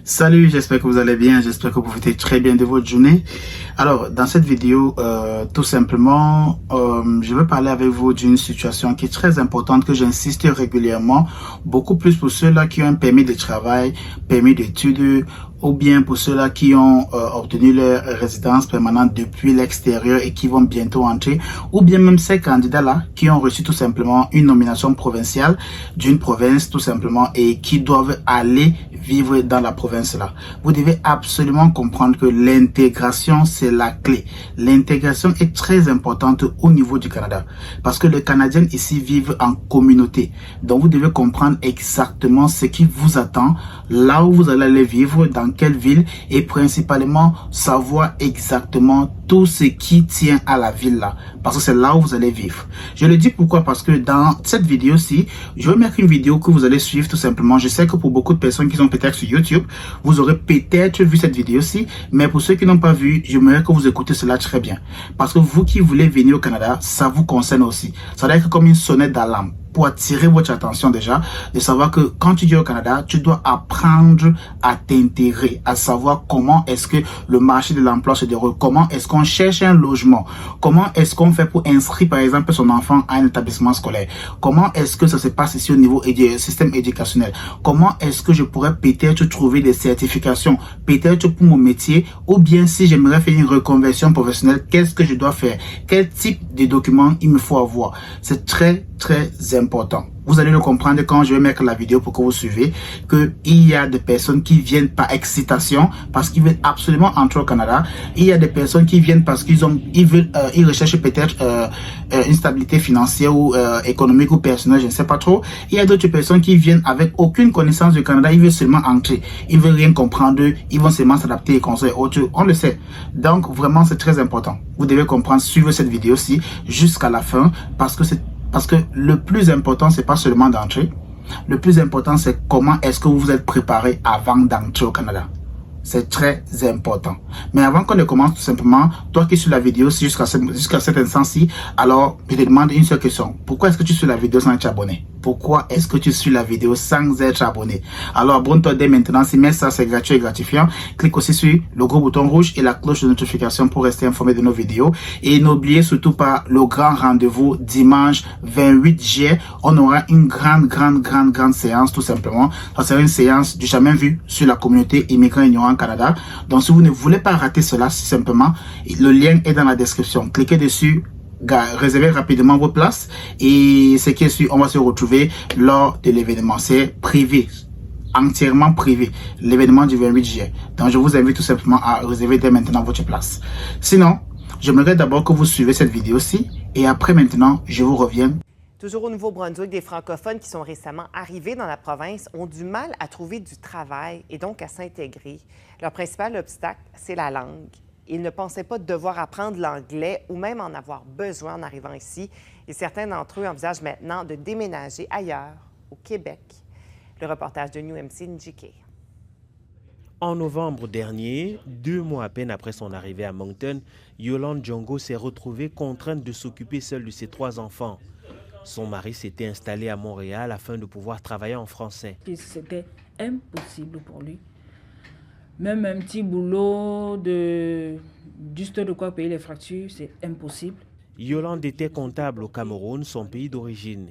Salut, j'espère que vous allez bien, j'espère que vous profitez très bien de votre journée. Alors, dans cette vidéo, tout simplement, je veux parler avec vous d'une situation qui est très importante, que j'insiste régulièrement, beaucoup plus pour ceux-là qui ont un permis de travail, permis d'études, ou bien pour ceux-là qui ont obtenu leur résidence permanente depuis l'extérieur et qui vont bientôt entrer, ou bien même ces candidats-là qui ont reçu tout simplement une nomination provinciale d'une province tout simplement et qui doivent aller vivre dans la province là. Vous devez absolument comprendre que l'intégration, c'est la clé. L'intégration est très importante au niveau du Canada parce que les Canadiens ici vivent en communauté. Donc vous devez comprendre exactement ce qui vous attend, là où vous allez aller vivre, dans quelle ville, et principalement savoir exactement tout ce qui tient à la ville là, parce que c'est là où vous allez vivre. Je le dis pourquoi, parce que dans cette vidéo-ci, je vais mettre une vidéo que vous allez suivre tout simplement. Je sais que pour beaucoup de personnes qui sont peut-être sur YouTube, vous aurez peut-être vu cette vidéo-ci, mais pour ceux qui n'ont pas vu, j'aimerais que vous écoutez cela très bien, parce que vous qui voulez venir au Canada, ça vous concerne aussi. Ça doit être comme une sonnette d'alarme pour attirer votre attention déjà, de savoir que quand tu viens au Canada, tu dois apprendre à t'intégrer, à savoir comment est-ce que le marché de l'emploi se déroule, comment est-ce qu'on cherche un logement, comment est-ce qu'on fait pour inscrire par exemple son enfant à un établissement scolaire, comment est-ce que ça se passe ici au niveau du système éducationnel, comment est-ce que je pourrais peut-être trouver des certifications, peut-être pour mon métier, ou bien si j'aimerais faire une reconversion professionnelle, qu'est-ce que je dois faire, quel type de documents il me faut avoir. C'est très important. Vous allez le comprendre quand je vais mettre la vidéo pour que vous suivez que il y a des personnes qui viennent par excitation parce qu'ils veulent absolument entrer au Canada. Il y a des personnes qui viennent parce qu'ils recherchent peut-être une stabilité financière ou économique ou personnelle, je ne sais pas trop. Il y a d'autres personnes qui viennent avec aucune connaissance du Canada, ils veulent seulement entrer, ils veulent rien comprendre, ils vont seulement s'adapter et construire autre. On le sait. Donc vraiment c'est très important. Vous devez comprendre, suivre cette vidéo-ci jusqu'à la fin parce que le plus important, c'est pas seulement d'entrer. Le plus important, c'est comment est-ce que vous vous êtes préparé avant d'entrer au Canada. C'est très important. Mais avant qu'on ne commence tout simplement, toi qui suis la vidéo jusqu'à cet instant-ci, alors je te demande une seule question. Pourquoi est-ce que tu suis la vidéo sans être abonné? Pourquoi est-ce que tu suis la vidéo sans être abonné? Alors abonne-toi dès maintenant. Si mais ça c'est gratuit et gratifiant, clique aussi sur le gros bouton rouge et la cloche de notification pour rester informé de nos vidéos. Et n'oubliez surtout pas le grand rendez-vous dimanche 28 juillet. On aura une grande séance tout simplement. Ça sera une séance du jamais vu sur la communauté immigrant ignorant Canada. Donc si vous ne voulez pas rater cela, simplement, le lien est dans la description. Cliquez dessus, réservez rapidement vos places et ce qui est sûr, on va se retrouver lors de l'événement. C'est privé, entièrement privé, l'événement du 28 juillet. Donc je vous invite tout simplement à réserver dès maintenant votre place. Sinon, j'aimerais d'abord que vous suivez cette vidéo-ci et après maintenant, je vous reviens. Toujours au Nouveau-Brunswick, des francophones qui sont récemment arrivés dans la province ont du mal à trouver du travail et donc à s'intégrer. Leur principal obstacle, c'est la langue. Ils ne pensaient pas devoir apprendre l'anglais ou même en avoir besoin en arrivant ici. Et certains d'entre eux envisagent maintenant de déménager ailleurs, au Québec. Le reportage de New MC Njike. En novembre dernier, 2 mois à peine après son arrivée à Moncton, Yolande Djongo s'est retrouvée contrainte de s'occuper seule de ses 3 enfants. Son mari s'était installé à Montréal afin de pouvoir travailler en français. C'était impossible pour lui. Même un petit boulot juste de quoi payer les factures, c'est impossible. Yolande était comptable au Cameroun, son pays d'origine.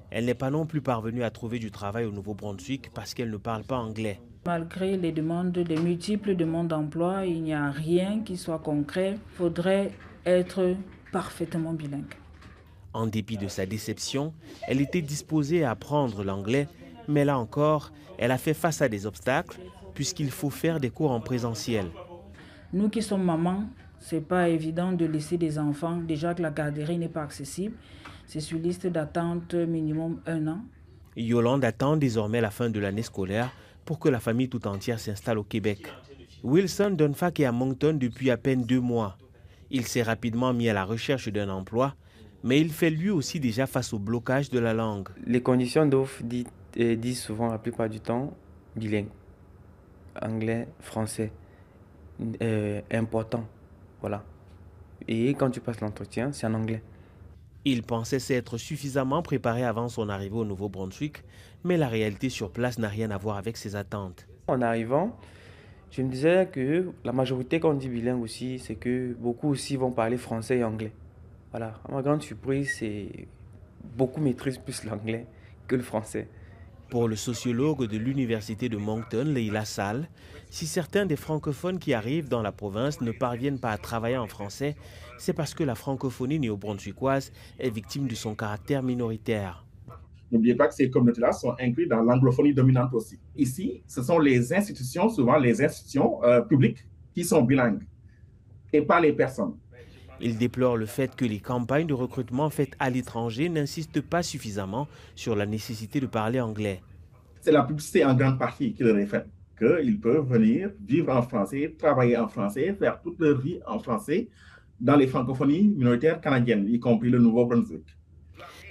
Elle n'est pas non plus parvenue à trouver du travail au Nouveau-Brunswick parce qu'elle ne parle pas anglais. Malgré les multiples demandes d'emploi, il n'y a rien qui soit concret. Il faudrait être parfaitement bilingue. En dépit de sa déception, elle était disposée à apprendre l'anglais, mais là encore, elle a fait face à des obstacles puisqu'il faut faire des cours en présentiel. Nous qui sommes mamans, ce n'est pas évident de laisser des enfants. Déjà que la garderie n'est pas accessible. C'est sur liste d'attente minimum 1 an. Yolande attend désormais la fin de l'année scolaire pour que la famille tout entière s'installe au Québec. Wilson Dunfak est à Moncton depuis à peine 2 mois. Il s'est rapidement mis à la recherche d'un emploi, mais il fait lui aussi déjà face au blocage de la langue. Les conditions d'offre disent souvent la plupart du temps bilingue. Anglais, français. Important. Voilà. Et quand tu passes l'entretien, c'est en anglais. Il pensait s'être suffisamment préparé avant son arrivée au Nouveau-Brunswick, mais la réalité sur place n'a rien à voir avec ses attentes. En arrivant, je me disais que la majorité, quand on dit bilingue aussi, c'est que beaucoup aussi vont parler français et anglais. Voilà, à ma grande surprise, c'est beaucoup maîtrisent plus l'anglais que le français. Pour le sociologue de l'université de Moncton, Leila Sall, si certains des francophones qui arrivent dans la province ne parviennent pas à travailler en français, c'est parce que la francophonie néo-brunswickoise est victime de son caractère minoritaire. N'oubliez pas que ces communautés-là sont incluses dans l'anglophonie dominante aussi. Ici, ce sont les institutions, souvent les institutions publiques, qui sont bilingues et pas les personnes. Il déplore le fait que les campagnes de recrutement faites à l'étranger n'insistent pas suffisamment sur la nécessité de parler anglais. C'est la publicité en grande partie qui leur est faite, qu'ils peuvent venir vivre en français, travailler en français, faire toute leur vie en français dans les francophonies minoritaires canadiennes, y compris le Nouveau-Brunswick.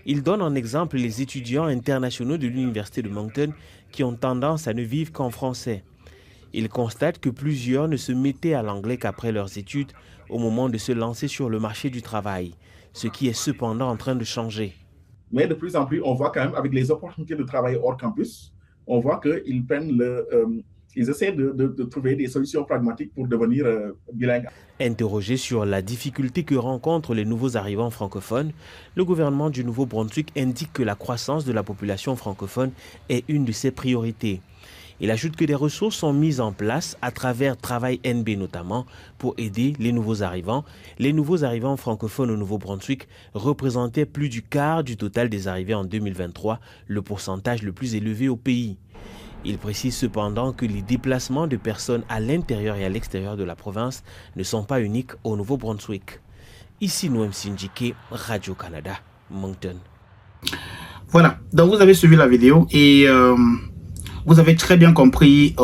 Il donne en exemple les étudiants internationaux de l'université de Moncton qui ont tendance à ne vivre qu'en français. Il constate que plusieurs ne se mettaient à l'anglais qu'après leurs études au moment de se lancer sur le marché du travail, ce qui est cependant en train de changer. Mais de plus en plus, on voit quand même avec les opportunités de travail hors campus, on voit qu'ils ils essaient de trouver des solutions pragmatiques pour devenir bilingues. Interrogé sur la difficulté que rencontrent les nouveaux arrivants francophones, le gouvernement du Nouveau-Brunswick indique que la croissance de la population francophone est une de ses priorités. Il ajoute que des ressources sont mises en place à travers Travail NB notamment pour aider les nouveaux arrivants. Les nouveaux arrivants francophones au Nouveau-Brunswick représentaient plus du quart du total des arrivées en 2023, le pourcentage le plus élevé au pays. Il précise cependant que les déplacements de personnes à l'intérieur et à l'extérieur de la province ne sont pas uniques au Nouveau-Brunswick. Ici Noem Sindjike, Radio-Canada, Moncton. Voilà, donc vous avez suivi la vidéo et vous avez très bien compris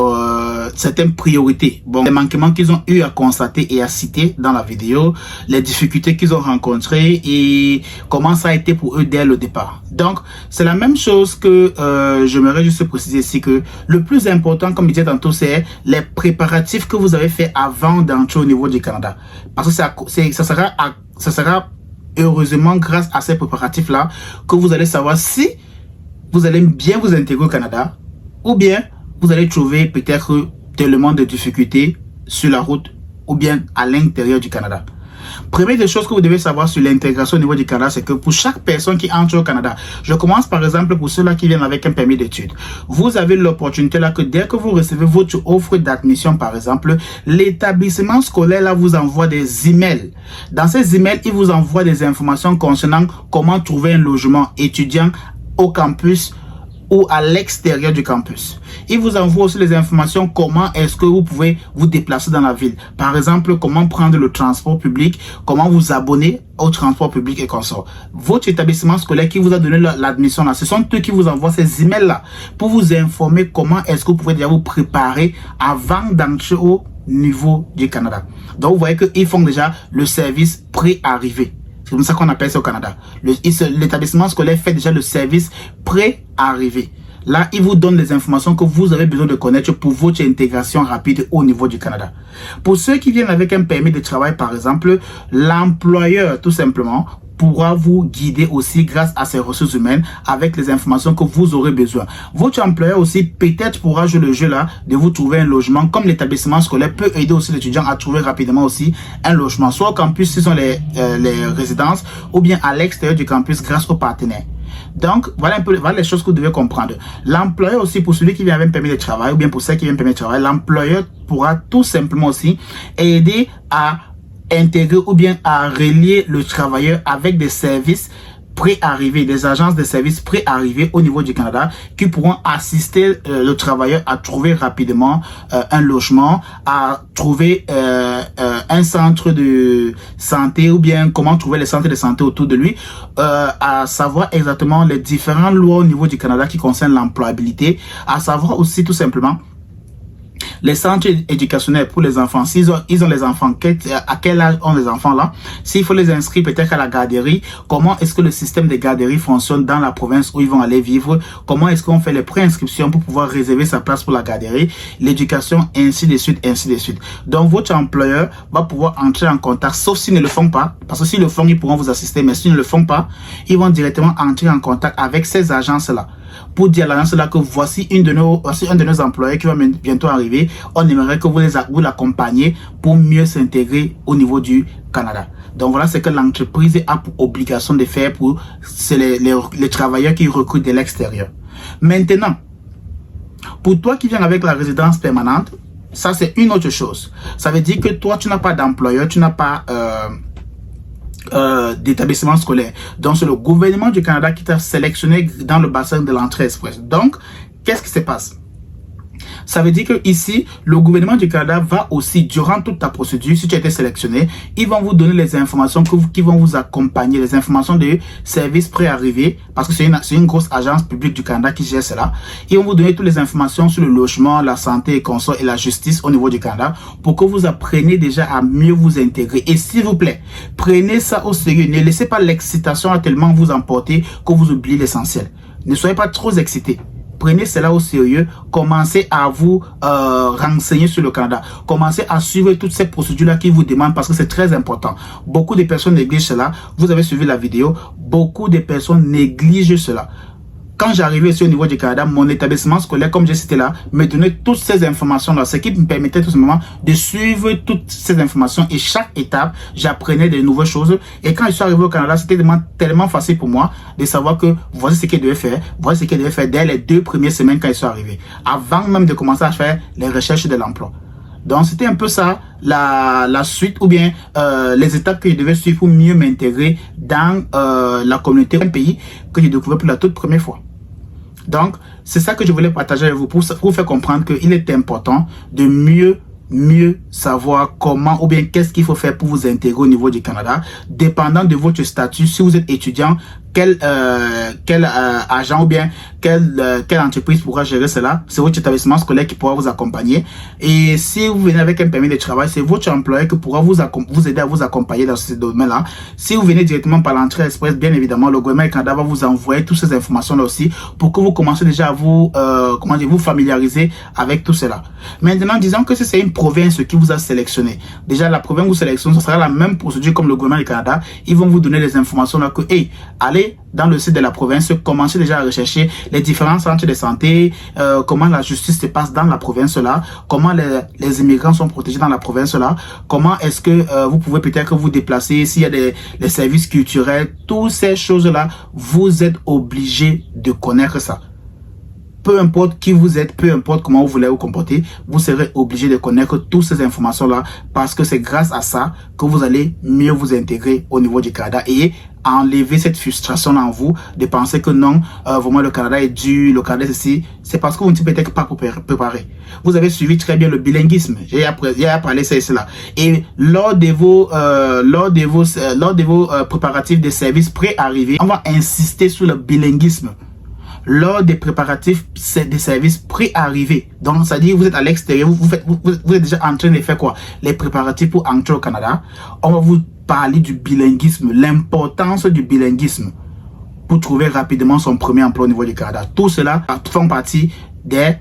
certaines priorités. Bon, les manquements qu'ils ont eu à constater et à citer dans la vidéo, les difficultés qu'ils ont rencontrées et comment ça a été pour eux dès le départ. Donc, c'est la même chose que j'aimerais juste préciser ici que le plus important, comme je disais tantôt, c'est les préparatifs que vous avez fait avant d'entrer au niveau du Canada. Parce que ça sera heureusement grâce à ces préparatifs-là que vous allez savoir si vous allez bien vous intégrer au Canada ou bien vous allez trouver peut-être tellement de difficultés sur la route ou bien à l'intérieur du Canada. Première des choses que vous devez savoir sur l'intégration au niveau du Canada, c'est que pour chaque personne qui entre au Canada, je commence par exemple pour ceux-là qui viennent avec un permis d'études. Vous avez l'opportunité là que dès que vous recevez votre offre d'admission par exemple, l'établissement scolaire là vous envoie des emails. Dans ces emails, il vous envoie des informations concernant comment trouver un logement étudiant au campus ou à l'extérieur du campus. Il vous envoie aussi les informations comment est-ce que vous pouvez vous déplacer dans la ville. Par exemple, comment prendre le transport public, comment vous abonner au transport public et consorts. Votre établissement scolaire qui vous a donné l'admission là, ce sont eux qui vous envoient ces emails là pour vous informer comment est-ce que vous pouvez déjà vous préparer avant d'entrer au niveau du Canada. Donc vous voyez qu'ils font déjà le service pré-arrivé. C'est comme ça qu'on appelle ça au Canada. L'établissement scolaire fait déjà le service pré-arrivé. Là, il vous donne les informations que vous avez besoin de connaître pour votre intégration rapide au niveau du Canada. Pour ceux qui viennent avec un permis de travail, par exemple, l'employeur, tout simplement, pourra vous guider aussi grâce à ses ressources humaines avec les informations que vous aurez besoin. Votre employeur aussi peut-être pourra jouer le jeu là de vous trouver un logement, comme l'établissement scolaire peut aider aussi l'étudiant à trouver rapidement aussi un logement, soit au campus si ce sont les résidences ou bien à l'extérieur du campus grâce aux partenaires. Donc, voilà un peu les choses que vous devez comprendre. L'employeur aussi, pour celui qui vient avec un permis de travail ou bien pour ceux qui viennent avec un permis de travail, l'employeur pourra tout simplement aussi aider à intégrer ou bien à relier le travailleur avec des services pré-arrivés, des agences de services pré-arrivés au niveau du Canada qui pourront assister le travailleur à trouver rapidement un logement, à trouver un centre de santé ou bien comment trouver les centres de santé autour de lui, à savoir exactement les différentes lois au niveau du Canada qui concernent l'employabilité, à savoir aussi tout simplement les centres éducationnels pour les enfants, s'ils ont les enfants, à quel âge ont les enfants là, s'il faut les inscrire peut-être à la garderie, comment est-ce que le système de garderie fonctionne dans la province où ils vont aller vivre, comment est-ce qu'on fait les préinscriptions pour pouvoir réserver sa place pour la garderie, l'éducation, ainsi de suite, ainsi de suite. Donc votre employeur va pouvoir entrer en contact, sauf s'ils ne le font pas, parce que s'ils le font, ils pourront vous assister, mais s'ils ne le font pas, ils vont directement entrer en contact avec ces agences là pour dire à l'agence là que voici un de nos employés qui va bientôt arriver. On aimerait que vous l'accompagniez pour mieux s'intégrer au niveau du Canada. Donc voilà ce que l'entreprise a pour obligation de faire pour les travailleurs qui recrutent de l'extérieur. Maintenant, pour toi qui viens avec la résidence permanente, ça c'est une autre chose. Ça veut dire que toi tu n'as pas d'employeur, tu n'as pas d'établissement scolaire. Donc c'est le gouvernement du Canada qui t'a sélectionné dans le bassin de l'entrée express. Donc qu'est-ce qui se passe? Ça veut dire que ici, le gouvernement du Canada va aussi, durant toute ta procédure, si tu as été sélectionné, ils vont vous donner les informations qui vont vous accompagner, les informations de services préarrivés, parce que c'est une grosse agence publique du Canada qui gère cela. Ils vont vous donner toutes les informations sur le logement, la santé et consorts et la justice au niveau du Canada pour que vous appreniez déjà à mieux vous intégrer. Et s'il vous plaît, prenez ça au sérieux. Ne laissez pas l'excitation tellement vous emporter que vous oubliez l'essentiel. Ne soyez pas trop excités. Prenez cela au sérieux, commencez à vous renseigner sur le Canada. Commencez à suivre toutes ces procédures-là qui vous demandent parce que c'est très important. Beaucoup de personnes négligent cela. Vous avez suivi la vidéo. Beaucoup de personnes négligent cela. Quand j'arrivais ici au niveau du Canada, mon établissement scolaire, comme j'ai cité là, me donnait toutes ces informations-là, ce qui me permettait tout simplement de suivre toutes ces informations et chaque étape, j'apprenais de nouvelles choses. Et quand je suis arrivé au Canada, c'était tellement facile pour moi de savoir que voici ce qu'il devait faire, voici ce qu'il devait faire dès les 2 premières semaines quand je suis arrivé, avant même de commencer à faire les recherches de l'emploi. Donc c'était un peu ça, la suite ou bien les étapes que je devais suivre pour mieux m'intégrer dans la communauté, un pays que j'ai découvert pour la toute première fois. Donc, c'est ça que je voulais partager avec vous pour vous faire comprendre qu'il est important de mieux savoir comment ou bien qu'est-ce qu'il faut faire pour vous intégrer au niveau du Canada, dépendant de votre statut. Si vous êtes étudiant, quel agent ou bien quelle entreprise pourra gérer cela? C'est votre établissement scolaire qui pourra vous accompagner. Et si vous venez avec un permis de travail, c'est votre employeur qui pourra vous aider à vous accompagner dans ce domaine-là. Si vous venez directement par l'entrée express, bien évidemment, le gouvernement du Canada va vous envoyer toutes ces informations-là aussi pour que vous commenciez déjà à vous familiariser avec tout cela. Maintenant, disons que si c'est une province qui vous a sélectionné, déjà la province vous sélectionne, ce sera la même procédure comme le gouvernement du Canada. Ils vont vous donner les informations là que, hey, allez dans le site de la province, commencez déjà à rechercher les différents centres de santé, comment la justice se passe dans la province là, comment les immigrants sont protégés dans la province là, comment est-ce que vous pouvez peut-être vous déplacer, s'il y a des services culturels, toutes ces choses là, vous êtes obligés de connaître ça. Peu importe qui vous êtes, peu importe comment vous voulez vous comporter, vous serez obligé de connaître toutes ces informations-là parce que c'est grâce à ça que vous allez mieux vous intégrer au niveau du Canada et enlever cette frustration en vous de penser que non, vraiment le Canada est dur, le Canada est ceci. C'est parce que vous n'êtes peut-être pas préparé. Vous avez suivi très bien le bilinguisme. J'ai parlé de cela. Et lors de vos préparatifs de services pré-arrivés, on va insister sur le bilinguisme. Lors des préparatifs des services pré-arrivés. Donc, c'est-à-dire vous êtes à l'extérieur, vous êtes déjà en train de faire quoi? Les préparatifs pour entrer au Canada. On va vous parler du bilinguisme, l'importance du bilinguisme pour trouver rapidement son premier emploi au niveau du Canada. Tout cela font partie des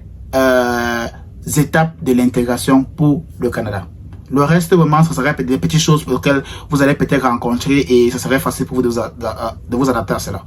étapes de l'intégration pour le Canada. Le reste, vraiment, ça serait des petites choses auxquelles vous allez peut-être rencontrer et ça serait facile pour vous de vous adapter à cela.